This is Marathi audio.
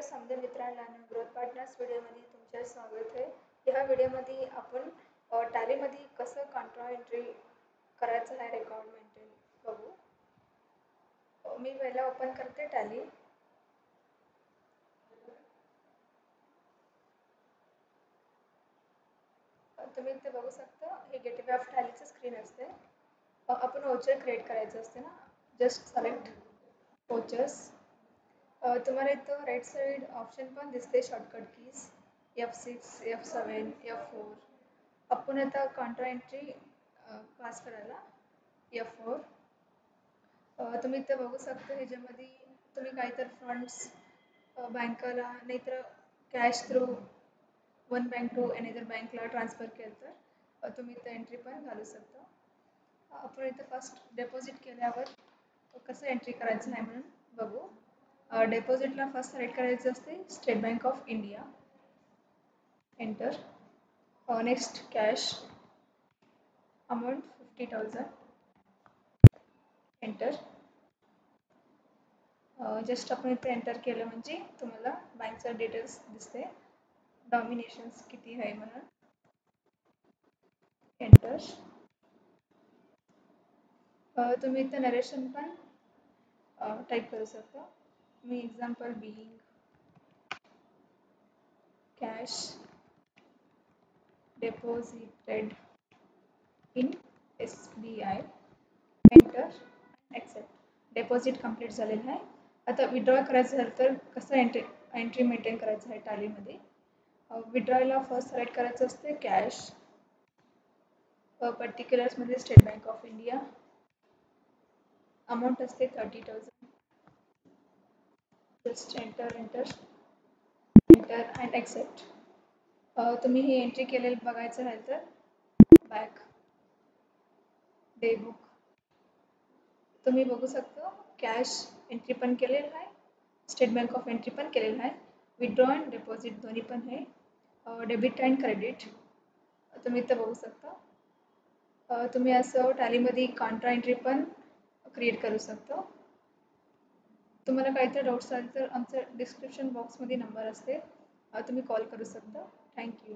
समजा मित्रांनो, ग्रोथ पार्टनर्स व्हिडिओमध्ये तुमचे स्वागत आहे. ह्या व्हिडिओमध्ये आपण टॅलीमध्ये कसं कॉन्ट्रा एंट्री करायचं आहे रेकॉर्ड मेंटेन बघू. मी पहिला ओपन करते टॅली. तुम्ही इथे बघू शकता, हे गेटवे ऑफ टॅलीचं स्क्रीन असते. आपण व्हाउचर क्रिएट करायचं असते ना, जस्ट सिलेक्ट व्हाउचर्स. तुम्हाला इथं राईट साईड ऑप्शन पण दिसते shortcut keys F6, F7, F4. आपण आता कॉन्ट्रा एंट्री पास करायला F4. तुम्ही इथे बघू शकता, ह्याच्यामध्ये तुम्ही काहीतरी फंड्स बँकाला नाहीतर cash through one bank to another बँकला ट्रान्सफर केलं तर तुम्ही इथं एंट्री पण घालू शकता. आपण इथं फर्स्ट डिपॉझिट केल्यावर कसं एंट्री करायचं आहे म्हणून बघू. डिपॉझिटला फर्स्ट सिलेक्ट करायचं असते state Bank of India. Enter. Next cash amount 50,000. Enter. Just आपण इथे एंटर केलं म्हणजे तुम्हाला बँकचं डिटेल्स दिसते, डॉमिनेशन्स किती आहे म्हणून. एंटर. तुम्ही इथे नरेशन पण टाईप करू शकता. मी example being cash deposited in SBI. Enter. Accept. Deposit complete झालेलं आहे. आता विड्रॉ करायचं झालं तर कसं एंट्री मेंटेन करायचं आहे टॅलीमध्ये. विड्रॉला फर्स्ट सिलेक्ट करायचं असते कॅश, पर्टिक्युलर्समध्ये State Bank of India. Amount असते 30,000. Just enter enter enter and accept. तुम्ही ही एंट्री केलेलं बघायचं आहे तर बॅक डे बुक तुम्ही बघू शकता. कॅश एंट्री पण केलेलं आहे, स्टेट बँक ऑफ एंट्री पण केलेलं आहे, विड्रॉ अँड डिपॉझिट दोन्ही पण आहे, डेबिट अँड क्रेडिट तुम्ही इथं बघू शकता. तुम्ही असं टॅलीमध्ये कॉन्ट्रा एंट्री पण क्रिएट करू शकता. तुम्हाला काहीतरी डाऊट्स आले तर आमचं डिस्क्रिप्शन बॉक्समध्ये नंबर असते, तुम्ही कॉल करू शकता. थँक्यू.